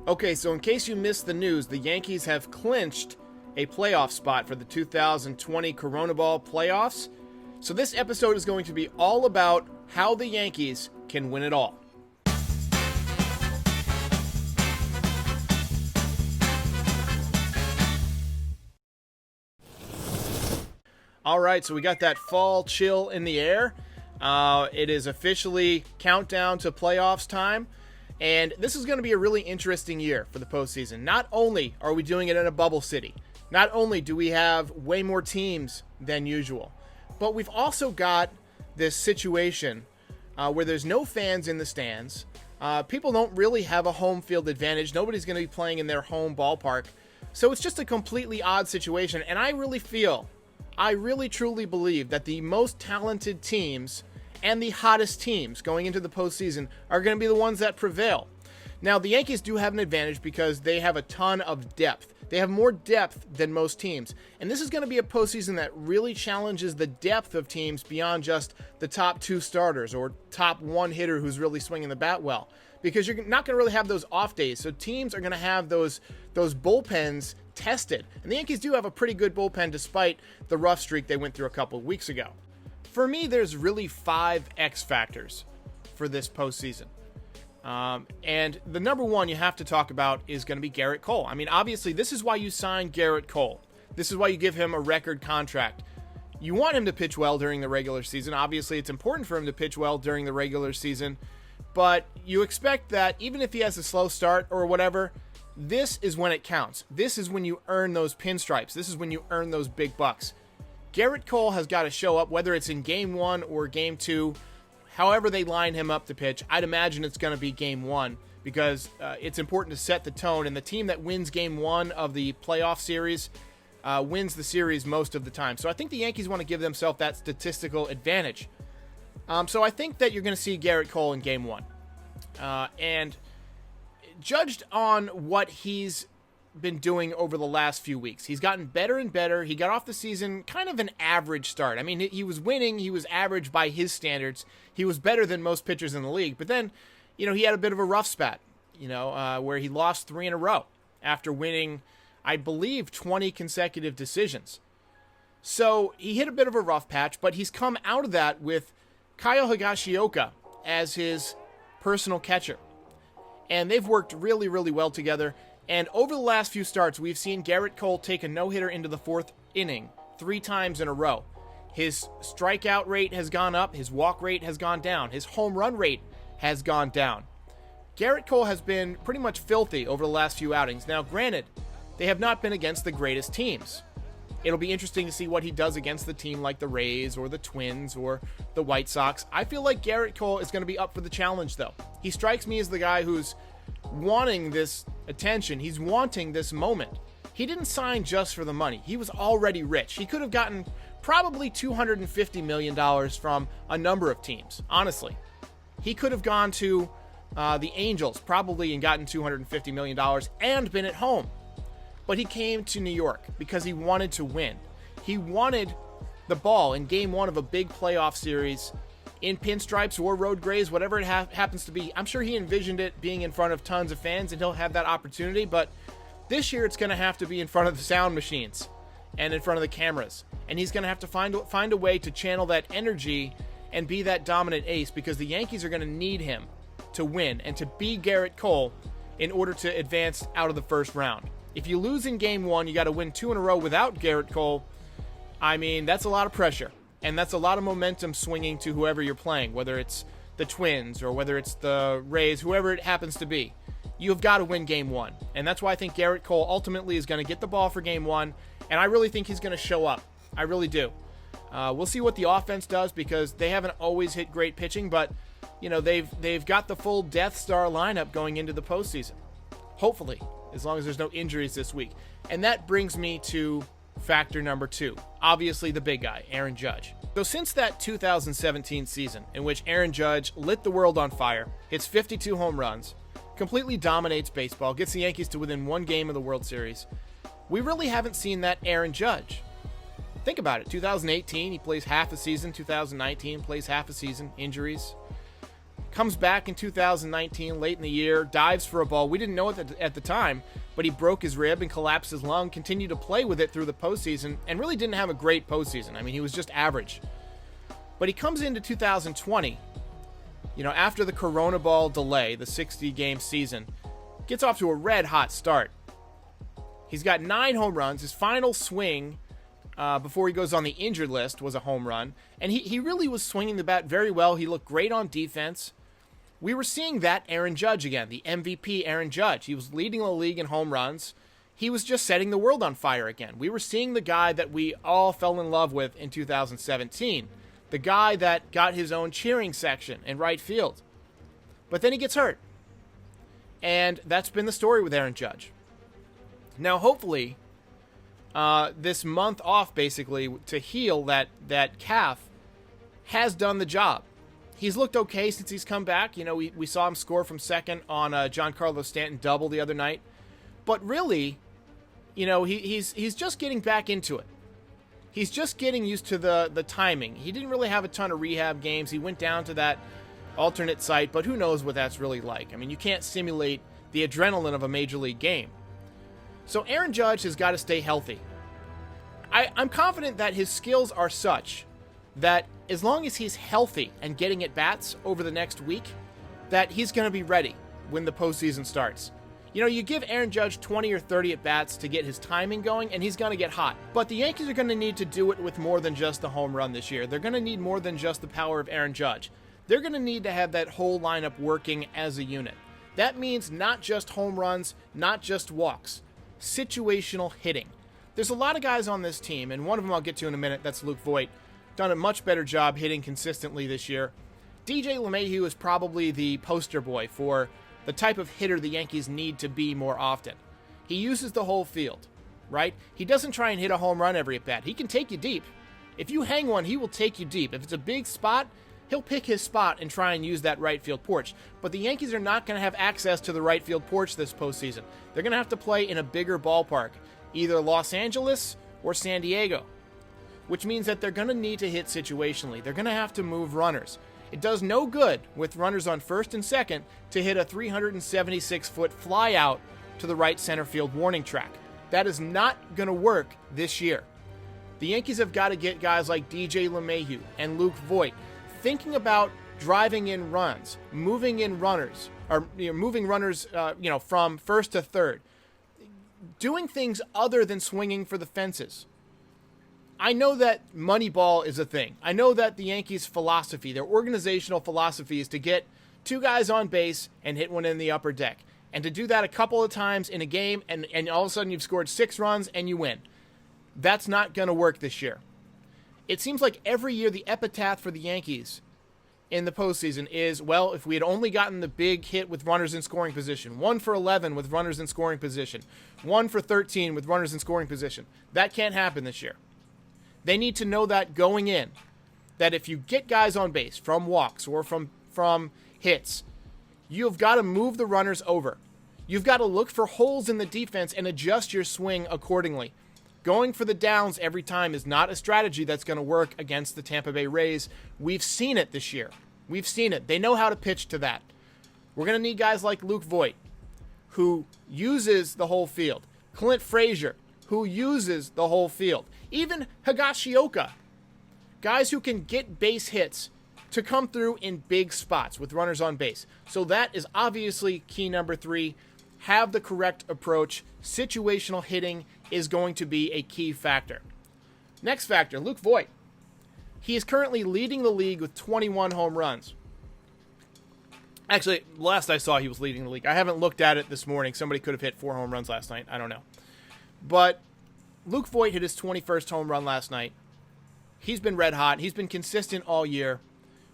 Okay, so in case you missed the news, the Yankees have clinched a playoff spot for the 2020 Corona Ball playoffs. So this episode is going to be all about how the Yankees can win it all. All right, so we got that fall chill in the air. It is officially countdown to playoffs time. And this is going to be a really interesting year for the postseason. Not only are we doing it in a bubble city, not only do we have way more teams than usual, but we've also got this situation where there's no fans in the stands. People don't really have a home field advantage. Nobody's going to be playing in their home ballpark. So it's just a completely odd situation. And I really truly believe that the most talented teams and the hottest teams going into the postseason are going to be the ones that prevail. Now, the Yankees do have an advantage because they have a ton of depth. They have more depth than most teams. And this is going to be a postseason that really challenges the depth of teams beyond just the top two starters or top one hitter who's really swinging the bat well. Because you're not going to really have those off days. So teams are going to have those bullpens tested. And the Yankees do have a pretty good bullpen despite the rough streak they went through a couple of weeks ago. For me, there's really 5 X factors for this postseason. And the number one you have to talk about is going to be Gerrit Cole. I mean, obviously, this is why you signed Gerrit Cole. This is why you give him a record contract. You want him to pitch well during the regular season. Obviously, it's important for him to pitch well during the regular season. But you expect that even if he has a slow start or whatever, this is when it counts. This is when you earn those pinstripes. This is when you earn those big bucks. Gerrit Cole has got to show up, whether it's in Game 1 or Game 2, however they line him up to pitch. I'd imagine it's going to be Game 1 because it's important to set the tone, and the team that wins Game 1 of the playoff series wins the series most of the time. So I think the Yankees want to give themselves that statistical advantage. So I think that you're going to see Gerrit Cole in Game 1. And judged on what he's been doing over the last few weeks, he's gotten better and better. He got off the season kind of an average start. I mean, he was winning. He was average by his standards. He was better than most pitchers in the league. But then, he had a bit of a rough spat, where he lost 3 in a row after winning, I believe, 20 consecutive decisions. So he hit a bit of a rough patch, but he's come out of that with Kyle Higashioka as his personal catcher. And they've worked really, really well together. And over the last few starts, we've seen Gerrit Cole take a no-hitter into the 4th inning 3 times in a row. His strikeout rate has gone up. His walk rate has gone down. His home run rate has gone down. Gerrit Cole has been pretty much filthy over the last few outings. Now, granted, they have not been against the greatest teams. It'll be interesting to see what he does against the team like the Rays or the Twins or the White Sox. I feel like Gerrit Cole is going to be up for the challenge, though. He strikes me as the guy who's wanting this attention. He's wanting this moment. He didn't sign just for the money. He was already rich. He could have gotten probably $250 million from a number of teams, honestly. He could have gone to the Angels probably and gotten $250 million and been at home. But he came to New York because he wanted to win. He wanted the ball in Game 1 of a big playoff series in pinstripes or road grays, whatever it happens to be. I'm sure he envisioned it being in front of tons of fans, and he'll have that opportunity. But this year it's going to have to be in front of the sound machines and in front of the cameras. And he's going to have to find a way to channel that energy and be that dominant ace, because the Yankees are going to need him to win and to be Gerrit Cole in order to advance out of the first round. If you lose in Game 1, you got to win 2 in a row without Gerrit Cole. I mean, that's a lot of pressure. And that's a lot of momentum swinging to whoever you're playing, whether it's the Twins or whether it's the Rays, whoever it happens to be. You've got to win Game 1. And that's why I think Gerrit Cole ultimately is going to get the ball for Game 1. And I really think he's going to show up. I really do. We'll see what the offense does, because they haven't always hit great pitching, but they've got the full Death Star lineup going into the postseason. Hopefully, as long as there's no injuries this week. And that brings me to factor number 2. Obviously the big guy, Aaron Judge. So since that 2017 season in which Aaron Judge lit the world on fire, hits 52 home runs, completely dominates baseball, gets the Yankees to within 1 game of the World Series, we really haven't seen that Aaron Judge. Think about it. 2018, he plays half a season. 2019, plays half a season. Injuries. Comes back in 2019, late in the year, dives for a ball. We didn't know it at the time, but he broke his rib and collapsed his lung, continued to play with it through the postseason, and really didn't have a great postseason. I mean, he was just average. But he comes into 2020, after the Corona Ball delay, the 60-game season, gets off to a red-hot start. He's got 9 home runs. His final swing before he goes on the injured list was a home run. And he really was swinging the bat very well. He looked great on defense. We were seeing that Aaron Judge again, the MVP Aaron Judge. He was leading the league in home runs. He was just setting the world on fire again. We were seeing the guy that we all fell in love with in 2017. The guy that got his own cheering section in right field. But then he gets hurt. And that's been the story with Aaron Judge. Now, hopefully, this month off, basically, to heal that calf has done the job. He's looked okay since he's come back. We saw him score from second on Giancarlo Stanton double the other night. But really, he's just getting back into it. He's just getting used to the timing. He didn't really have a ton of rehab games. He went down to that alternate site, but who knows what that's really like. I mean, you can't simulate the adrenaline of a major league game. So Aaron Judge has got to stay healthy. I'm confident that his skills are such that as long as he's healthy and getting at bats over the next week, that he's going to be ready when the postseason starts. You give Aaron Judge 20 or 30 at bats to get his timing going, and he's going to get hot. But the Yankees are going to need to do it with more than just the home run this year. They're going to need more than just the power of Aaron Judge. They're going to need to have that whole lineup working as a unit. That means not just home runs, not just walks, situational hitting. There's a lot of guys on this team, and one of them I'll get to in a minute, that's Luke Voit. Done a much better job hitting consistently this year. DJ LeMahieu is probably the poster boy for the type of hitter the Yankees need to be more often. He uses the whole field, right? He doesn't try and hit a home run every at bat. He can take you deep. If you hang one, he will take you deep. If it's a big spot, he'll pick his spot and try and use that right field porch. But the Yankees are not going to have access to the right field porch this postseason. They're going to have to play in a bigger ballpark, either Los Angeles or San Diego, which means that they're going to need to hit situationally. They're going to have to move runners. It does no good with runners on first and second to hit a 376-foot fly out to the right center field warning track. That is not going to work this year. The Yankees have got to get guys like DJ LeMahieu and Luke Voit thinking about driving in runs, moving in runners, or moving runners, from first to third, doing things other than swinging for the fences. I know that Moneyball is a thing. I know that the Yankees' philosophy, their organizational philosophy, is to get 2 guys on base and hit one in the upper deck. And to do that a couple of times in a game, and all of a sudden you've scored 6 runs and you win. That's not going to work this year. It seems like every year the epitaph for the Yankees in the postseason is, well, if we had only gotten the big hit with runners in scoring position, 1 for 11 with runners in scoring position, 1 for 13 with runners in scoring position. That can't happen this year. They need to know that going in, that if you get guys on base from walks or from hits, you've got to move the runners over. You've got to look for holes in the defense and adjust your swing accordingly. Going for the downs every time is not a strategy that's going to work against the Tampa Bay Rays. We've seen it this year. We've seen it. They know how to pitch to that. We're going to need guys like Luke Voit, who uses the whole field. Clint Frazier, who uses the whole field. Even Higashioka, guys who can get base hits to come through in big spots with runners on base. So that is obviously key number 3. Have the correct approach. Situational hitting is going to be a key factor. Next factor, Luke Voit. He is currently leading the league with 21 home runs. Actually, last I saw he was leading the league. I haven't looked at it this morning. Somebody could have hit 4 home runs last night. I don't know. But Luke Voit hit his 21st home run last night. He's been red hot. He's been consistent all year.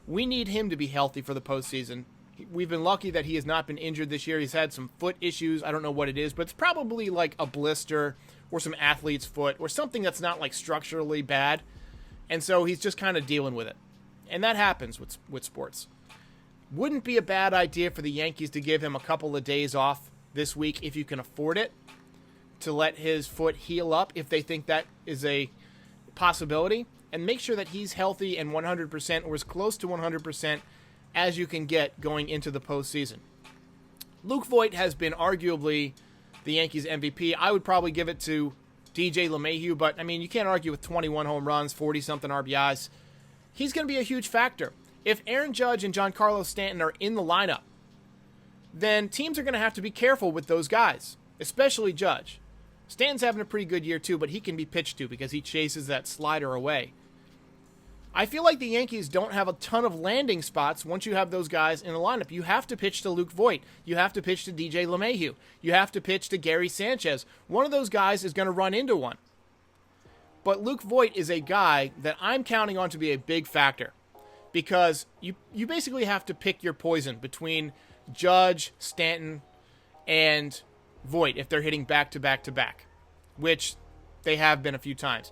We need him to be healthy for the postseason. We've been lucky that he has not been injured this year. He's had some foot issues. I don't know what it is, but it's probably like a blister or some athlete's foot or something that's not like structurally bad. And so he's just kind of dealing with it. And that happens with sports. Wouldn't be a bad idea for the Yankees to give him a couple of days off this week if you can afford it, to let his foot heal up if they think that is a possibility, and make sure that he's healthy and 100% or as close to 100% as you can get going into the postseason. Luke Voit has been arguably the Yankees MVP. I would probably give it to DJ LeMahieu, but, I mean, you can't argue with 21 home runs, 40-something RBIs. He's going to be a huge factor. If Aaron Judge and Giancarlo Stanton are in the lineup, then teams are going to have to be careful with those guys, especially Judge. Stanton's having a pretty good year too, but he can be pitched to because he chases that slider away. I feel like the Yankees don't have a ton of landing spots once you have those guys in the lineup. You have to pitch to Luke Voit. You have to pitch to DJ LeMahieu. You have to pitch to Gary Sanchez. One of those guys is going to run into one. But Luke Voit is a guy that I'm counting on to be a big factor because you basically have to pick your poison between Judge, Stanton, and Voit if they're hitting back-to-back-to-back, which they have been a few times.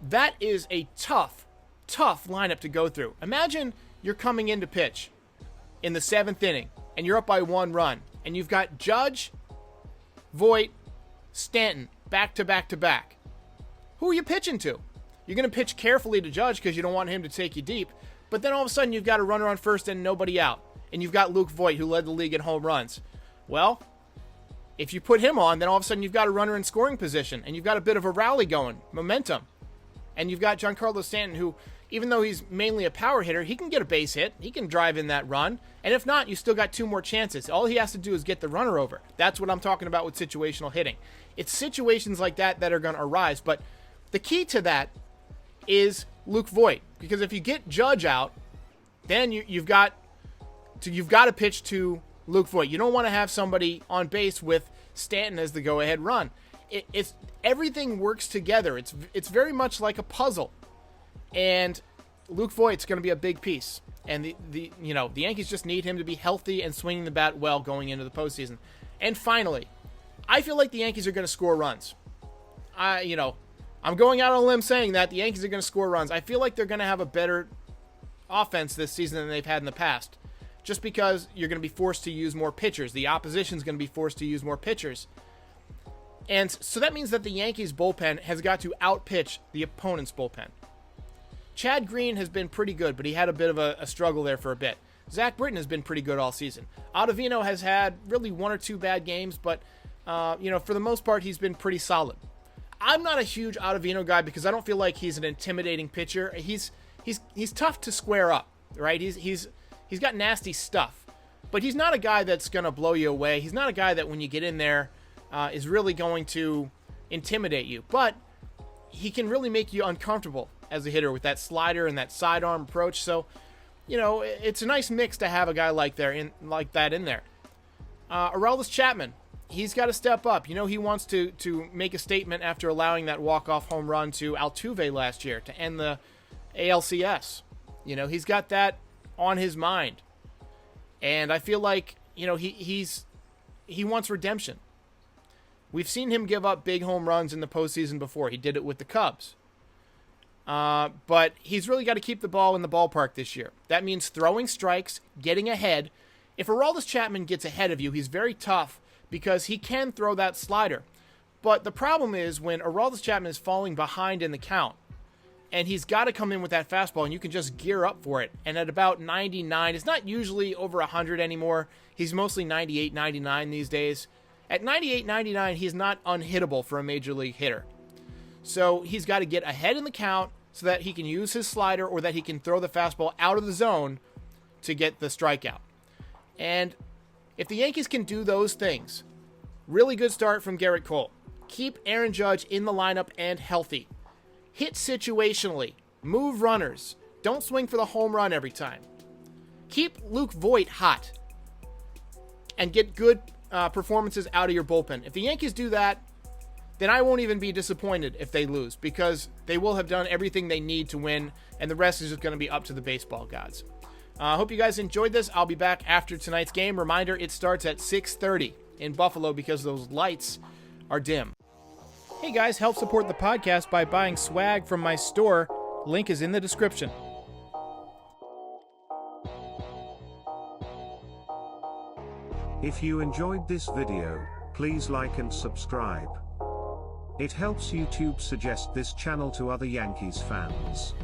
That is a tough lineup to go through. Imagine you're coming in to pitch in the 7th inning, and you're up by 1 run, and you've got Judge, Voit, Stanton, back-to-back-to-back. Who are you pitching to? You're going to pitch carefully to Judge because you don't want him to take you deep, but then all of a sudden you've got a runner on first and nobody out, and you've got Luke Voit, who led the league in home runs. Well, if you put him on, then all of a sudden you've got a runner in scoring position, and you've got a bit of a rally going, momentum. And you've got Giancarlo Stanton, who, even though he's mainly a power hitter, he can get a base hit. He can drive in that run. And if not, you still got 2 more chances. All he has to do is get the runner over. That's what I'm talking about with situational hitting. It's situations like that that are going to arise. But the key to that is Luke Voit. Because if you get Judge out, then you've got to pitch to Luke Voit. You don't want to have somebody on base with Stanton as the go-ahead run. It's everything works together. It's very much like a puzzle, and Luke Voit's going to be a big piece. And the Yankees just need him to be healthy and swinging the bat well going into the postseason. And finally, I feel like the Yankees are going to score runs. I'm going out on a limb saying that the Yankees are going to score runs. I feel like they're going to have a better offense this season than they've had in the past, just because you're going to be forced to use more pitchers. The opposition's going to be forced to use more pitchers. And so that means that the Yankees bullpen has got to outpitch the opponent's bullpen. Chad Green has been pretty good, but he had a bit of a struggle there for a bit. Zach Britton has been pretty good all season. Ottavino has had really 1 or 2 bad games, but for the most part, he's been pretty solid. I'm not a huge Ottavino guy because I don't feel like he's an intimidating pitcher. He's tough to square up, right? He's got nasty stuff, but he's not a guy that's going to blow you away. He's not a guy that when you get in there is really going to intimidate you, but he can really make you uncomfortable as a hitter with that slider and that sidearm approach. So, it's a nice mix to have a guy like that in there. Aroldis Chapman, he's got to step up. He wants to make a statement after allowing that walk-off home run to Altuve last year to end the ALCS. He's got that on his mind, and I feel like he wants redemption. We've seen him give up big home runs in the postseason before. He did it with the Cubs. But he's really got to keep the ball in the ballpark this year. That means throwing strikes, getting ahead. If Aroldis Chapman gets ahead of you, he's very tough because he can throw that slider. But the problem is when Aroldis Chapman is falling behind in the count, and he's got to come in with that fastball, and you can just gear up for it. And at about 99, it's not usually over 100 anymore. He's mostly 98, 99 these days. At 98, 99, he's not unhittable for a major league hitter. So he's got to get ahead in the count so that he can use his slider or that he can throw the fastball out of the zone to get the strikeout. And if the Yankees can do those things, really good start from Gerrit Cole. Keep Aaron Judge in the lineup and healthy. Hit situationally. Move runners. Don't swing for the home run every time. Keep Luke Voit hot. And get good performances out of your bullpen. If the Yankees do that, then I won't even be disappointed if they lose because they will have done everything they need to win, and the rest is just going to be up to the baseball gods. I hope you guys enjoyed this. I'll be back after tonight's game. Reminder, it starts at 6:30 in Buffalo because those lights are dim. Hey guys, help support the podcast by buying swag from my store. Link is in the description. If you enjoyed this video, please like and subscribe. It helps YouTube suggest this channel to other Yankees fans.